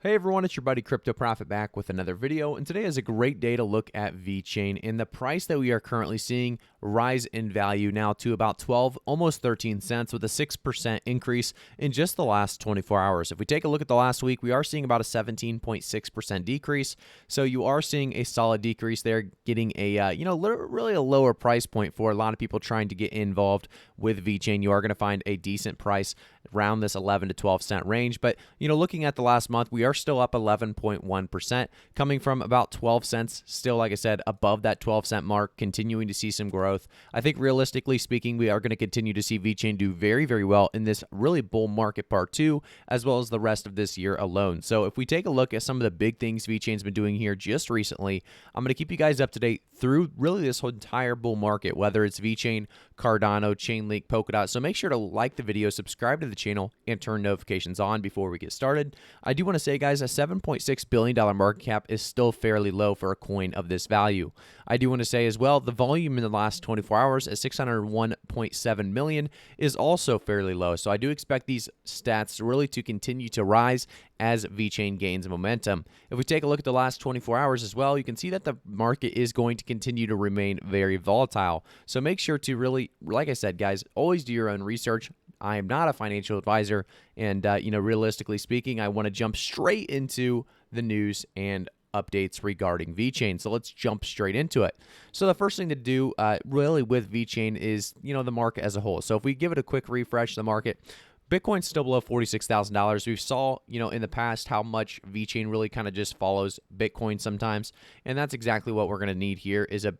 Hey everyone, it's your buddy Crypto Profit back with another video, and today is a great day to look at Vechain and the price that we are currently seeing rise in value now to about 12, almost 13 cents with a 6% increase in just the last 24 hours. If we take a look at the last week, we are seeing about a 17.6% decrease. So you are seeing a solid decrease there, getting a really a lower price point for a lot of people trying to get involved with Vechain. You are going to find a decent price around this 11 to 12 cent range, but looking at the last month, we are still up 11.1%, coming from about 12 cents, still, like I said, above that 12 cent mark, continuing to see some growth. I think realistically speaking, we are going to continue to see Vechain do very, very well in this really bull market part two, as well as the rest of this year alone. So if we take a look at some of the big things Vechain's been doing here just recently, I'm going to keep you guys up to date through really this whole entire bull market, whether it's Vechain, Cardano, Chainlink, Polkadot. So make sure to like the video, subscribe to the channel, and turn notifications on before we get started. I do want to say, guys, a $7.6 billion market cap is still fairly low for a coin of this value. I do want to say as well, the volume in the last 24 hours at 601.7 million is also fairly low. So I do expect these stats really to continue to rise as Vechain gains momentum. If we take a look at the last 24 hours as well, you can see that the market is going to continue to remain very volatile. So make sure to really, like I said, guys, always do your own research. I am not a financial advisor, and realistically speaking, I want to jump straight into the news and updates regarding Vechain. So let's jump straight into it. So the first thing to do really with Vechain is, the market as a whole. So if we give it a quick refresh, the market, Bitcoin's still below $46,000. We saw, in the past how much Vechain really kind of just follows Bitcoin sometimes, and that's exactly what we're going to need here is a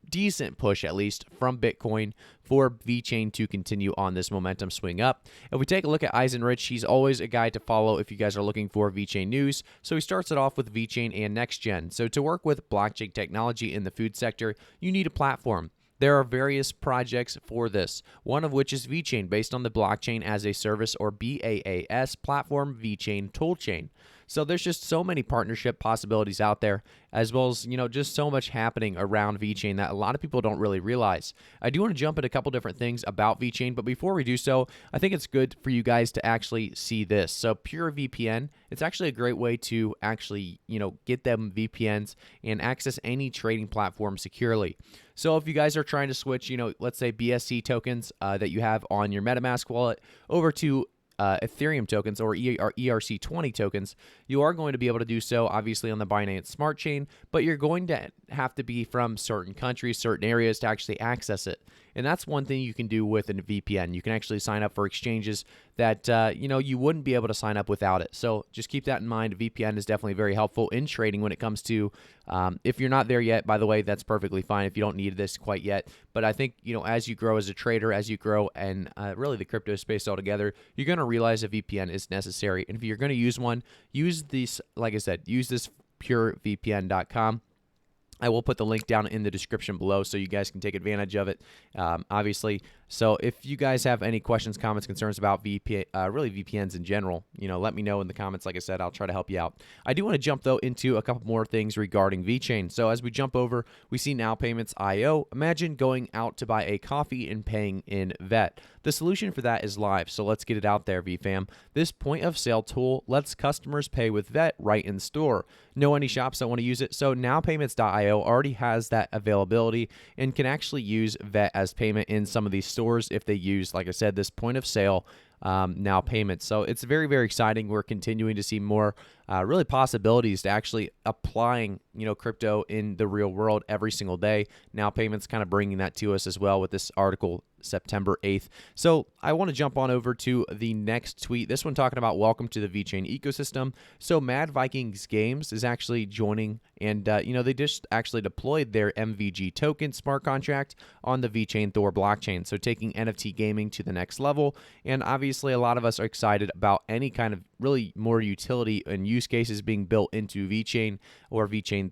decent push, at least from Bitcoin, for Vechain to continue on this momentum swing up. If we take a look at Eisenrich, he's always a guy to follow if you guys are looking for Vechain news. So he starts it off with Vechain and NextGen. So to work with blockchain technology in the food sector, you need a platform. There are various projects for this, one of which is Vechain, based on the Blockchain as a Service, or BaaS platform, Vechain toolchain. So there's just so many partnership possibilities out there, as well as, just so much happening around Vechain that a lot of people don't really realize. I do want to jump at a couple different things about Vechain, but before we do so, I think it's good for you guys to actually see this. So Pure VPN, it's actually a great way to actually, get them VPNs and access any trading platform securely. So if you guys are trying to switch, let's say BSC tokens that you have on your MetaMask wallet over to Ethereum tokens or ERC20 tokens, you are going to be able to do so obviously on the Binance Smart Chain, but you're going to have to be from certain countries, certain areas to actually access it. And that's one thing you can do with a VPN. You can actually sign up for exchanges that you wouldn't be able to sign up without it. So just keep that in mind. VPN is definitely very helpful in trading when it comes to, if you're not there yet, by the way, that's perfectly fine if you don't need this quite yet. But I think, as you grow as a trader, as you grow and really the crypto space altogether, you're going to realize a VPN is necessary. And if you're going to use one, use this, like I said, use this purevpn.com. I will put the link down in the description below so you guys can take advantage of it, obviously. So if you guys have any questions, comments, concerns about really VPNs in general, let me know in the comments. Like I said, I'll try to help you out. I do want to jump, though, into a couple more things regarding Vechain. So as we jump over, we see Now Payments IO. Imagine going out to buy a coffee and paying in VET. The solution for that is live, so let's get it out there, VFam. This point-of-sale tool lets customers pay with VET right in store. Know any shops that want to use it? So NowPayments.io already has that availability and can actually use VET as payment in some of these stores if they use, like I said, this point-of-sale Now Payments. So it's very, very exciting. We're continuing to see more really possibilities to actually applying, crypto in the real world every single day. Now Payments kind of bringing that to us as well with this article September 8th. So I want to jump on over to the next tweet. This one talking about welcome to the Vechain ecosystem. So Mad Vikings Games is actually joining, and they just actually deployed their MVG token smart contract on the VeThor blockchain. So taking NFT gaming to the next level. And obviously a lot of us are excited about any kind of really more utility and use cases being built into Vechain or VeThor.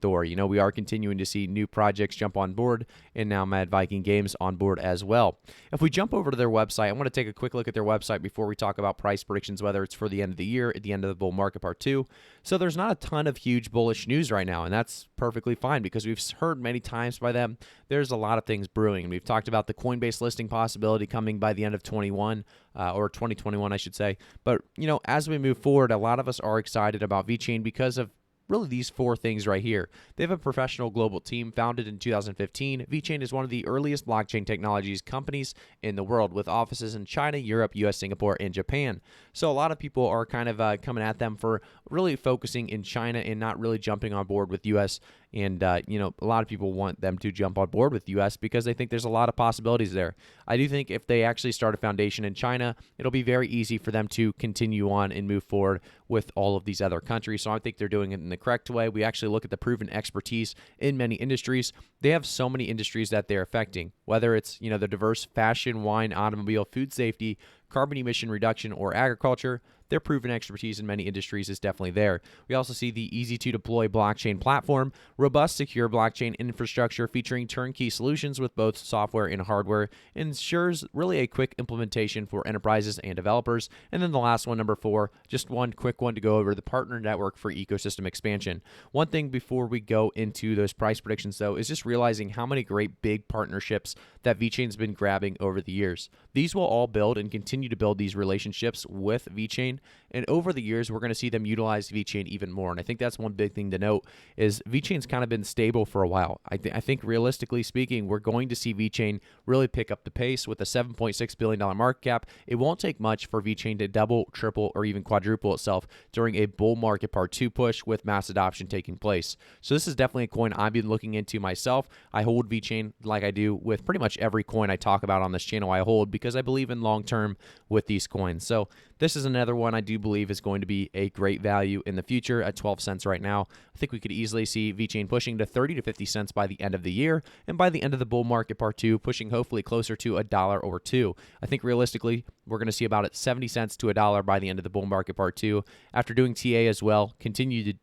We are continuing to see new projects jump on board, and now Mad Viking Games on board as well. If we jump over to their website, I want to take a quick look at their website before we talk about price predictions, whether it's for the end of the year, at the end of the bull market part two. So there's not a ton of huge bullish news right now, and that's perfectly fine because we've heard many times by them there's a lot of things brewing. And we've talked about the Coinbase listing possibility coming by the end of 21 or 2021, I should say. But, as we move forward, a lot of us are excited about VeChain because of really these four things right here. They have a professional global team founded in 2015. VeChain is one of the earliest blockchain technologies companies in the world with offices in China, Europe, US, Singapore, and Japan. So a lot of people are kind of coming at them for really focusing in China and not really jumping on board with US. And, a lot of people want them to jump on board with US because they think there's a lot of possibilities there. I do think if they actually start a foundation in China, it'll be very easy for them to continue on and move forward with all of these other countries. So I think they're doing it in the correct way. We actually look at the proven expertise in many industries. They have so many industries that they're affecting, whether it's, the diverse fashion, wine, automobile, food safety, carbon emission reduction, or agriculture. Their proven expertise in many industries is definitely there. We also see the easy-to-deploy blockchain platform, robust, secure blockchain infrastructure featuring turnkey solutions with both software and hardware, ensures really a quick implementation for enterprises and developers. And then the last one, number 4, just one quick one to go over, the partner network for ecosystem expansion. One thing before we go into those price predictions, though, is just realizing how many great big partnerships that VeChain's been grabbing over the years. These will all build and continue to build these relationships with VeChain. And over the years, we're going to see them utilize VeChain even more. And I think that's one big thing to note is VeChain's kind of been stable for a while. I think realistically speaking, we're going to see VeChain really pick up the pace with a $7.6 billion market cap. It won't take much for VeChain to double, triple, or even quadruple itself during a bull market part 2 push with mass adoption taking place. So this is definitely a coin I've been looking into myself. I hold VeChain like I do with pretty much every coin I talk about on this channel. I hold because I believe in long term with these coins. So this is another one I do believe is going to be a great value in the future at 12 cents right now. I think we could easily see VeChain pushing to 30 to 50 cents by the end of the year, and by the end of the bull market part 2, pushing hopefully closer to $1 or 2. I think realistically, we're going to see about at 70 cents to $1 by the end of the bull market part 2. After doing TA as well, continued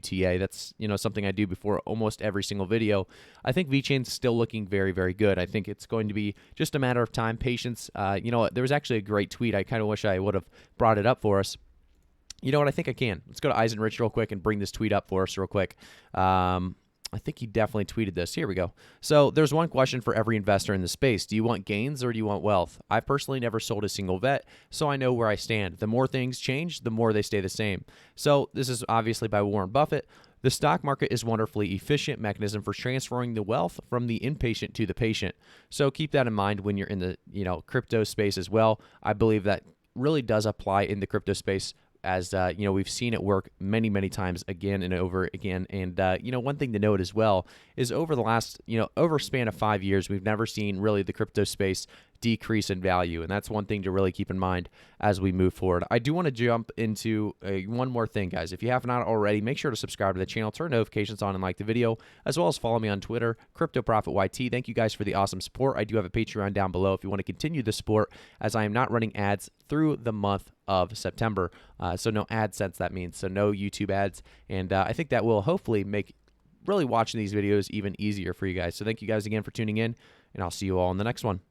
TA. That's, something I do before almost every single video. I think VeChain's still looking very, very good. I think it's going to be just a matter of time, patience. There was actually a great tweet. I kind of wish I would have brought it up for us. You know what? I think I can. Let's go to Eisenrich real quick and bring this tweet up for us real quick. I think he definitely tweeted this. Here we go. So there's one question for every investor in the space. Do you want gains or do you want wealth? I personally never sold a single vet, so I know where I stand. The more things change, the more they stay the same. So this is obviously by Warren Buffett. The stock market is a wonderfully efficient mechanism for transferring the wealth from the impatient to the patient. So keep that in mind when you're in the crypto space as well. I believe that really does apply in the crypto space, as we've seen it work many, many times again and over again. And one thing to note as well is over the last over a span of 5 years, we've never seen really the crypto space decrease in value, and that's one thing to really keep in mind as we move forward. I do want to jump into one more thing, guys. If you have not already, make sure to subscribe to the channel, turn notifications on, and like the video, as well as follow me on Twitter, CryptoProfitYT. Thank you guys for the awesome support. I do have a Patreon down below if you want to continue the support, as I am not running ads through the month of September. So no AdSense, that means. So no YouTube ads. And I think that will hopefully make really watching these videos even easier for you guys. So thank you guys again for tuning in, and I'll see you all in the next one.